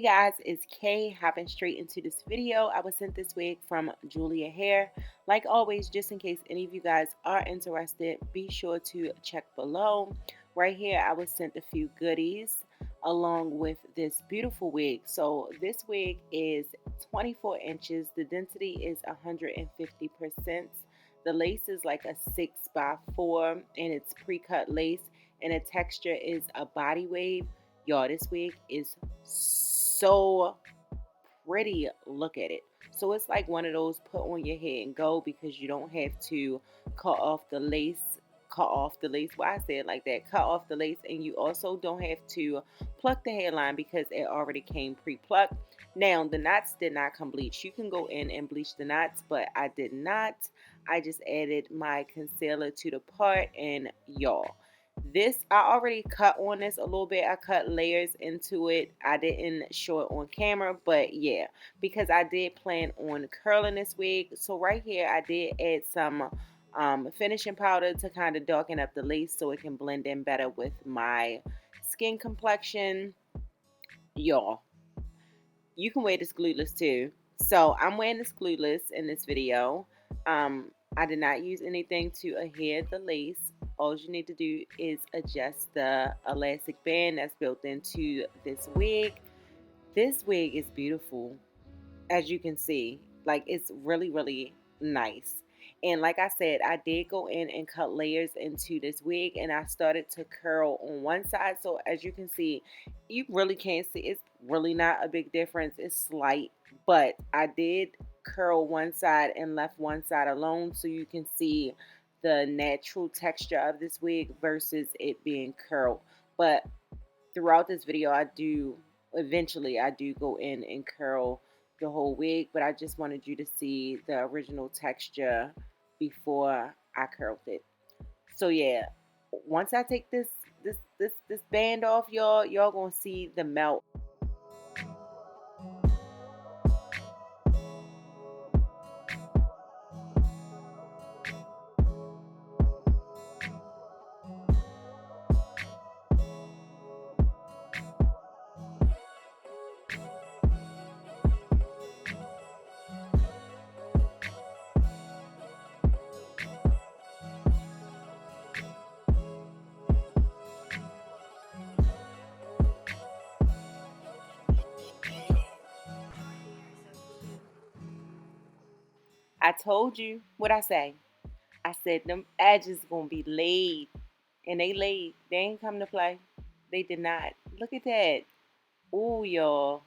Guys, it's Kay hopping straight into this video. I was sent this wig from Julia Hair. Like always, just in case any of you guys are interested, be sure to check below. Right here, I was sent a few goodies along with this beautiful wig. So this wig is 24 inches. The density is 150%. The lace is like a 6x4 and it's pre-cut lace, and the texture is a body wave. Y'all, this wig is so pretty. Look at it. So it's like one of those put on your head and go, because you don't have to cut off the lace. Cut off the lace. Why I say it like that? Cut off the lace, and you also don't have to pluck the hairline because it already came pre-plucked. Now the knots did not come bleached. You can go in and bleach the knots, but I did not. I just added my concealer to the part, and y'all, this I already cut on this a little bit. I cut layers into it. I didn't show it on camera, but yeah, because I did plan on curling this wig. So right here I did add some finishing powder to kind of darken up the lace so it can blend in better with my skin complexion. Y'all, you can wear this glueless too. So I'm wearing this glueless in this video. I did not use anything to adhere the lace. All you need to do is adjust the elastic band that's built into this wig. This wig is beautiful, as you can see. Like, it's really, really nice. And like I said, I did go in and cut layers into this wig, and I started to curl on one side. So as you can see, you really can't see, it's really not a big difference. It's slight, but I did curl one side and left one side alone so you can see the natural texture of this wig versus it being curled. But throughout this video, I do go in and curl the whole wig, but I just wanted you to see the original texture before I curled it. So yeah, once I take this band off, y'all gonna see the melt. I told you what I say. I said them edges gonna be laid, and they laid. They ain't come to play. They did not. Look at that. Ooh, y'all.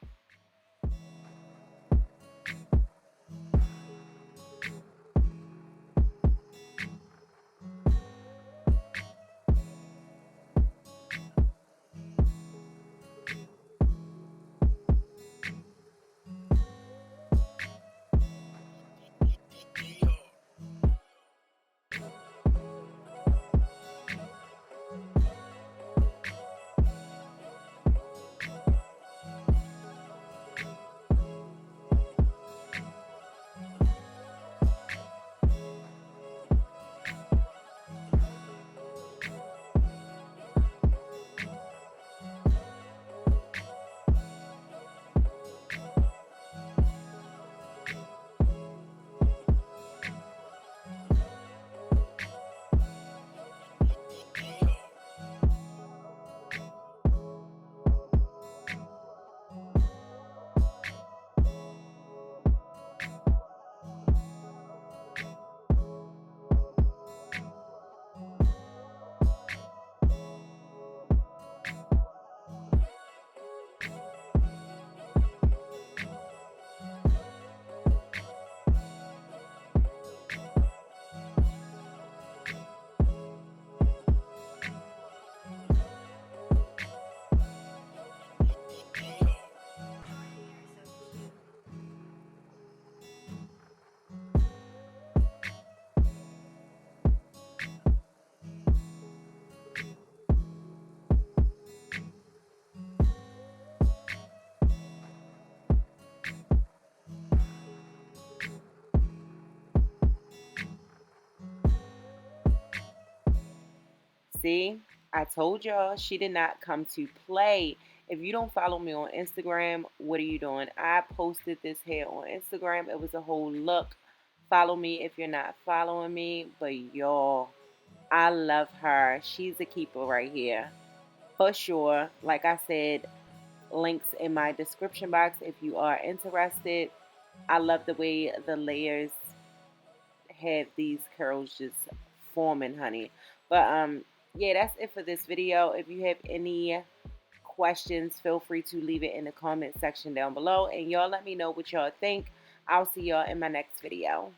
See, I told y'all she did not come to play. If you don't follow me on Instagram, what are you doing? I posted this hair on Instagram. It was a whole look. Follow me if you're not following me. But y'all, I love her. She's a keeper right here. For sure. Like I said, links in my description box if you are interested. I love the way the layers have these curls just forming, honey. But yeah, that's it for this video. If you have any questions, feel free to leave it in the comment section down below. And y'all let me know what y'all think. I'll see y'all in my next video.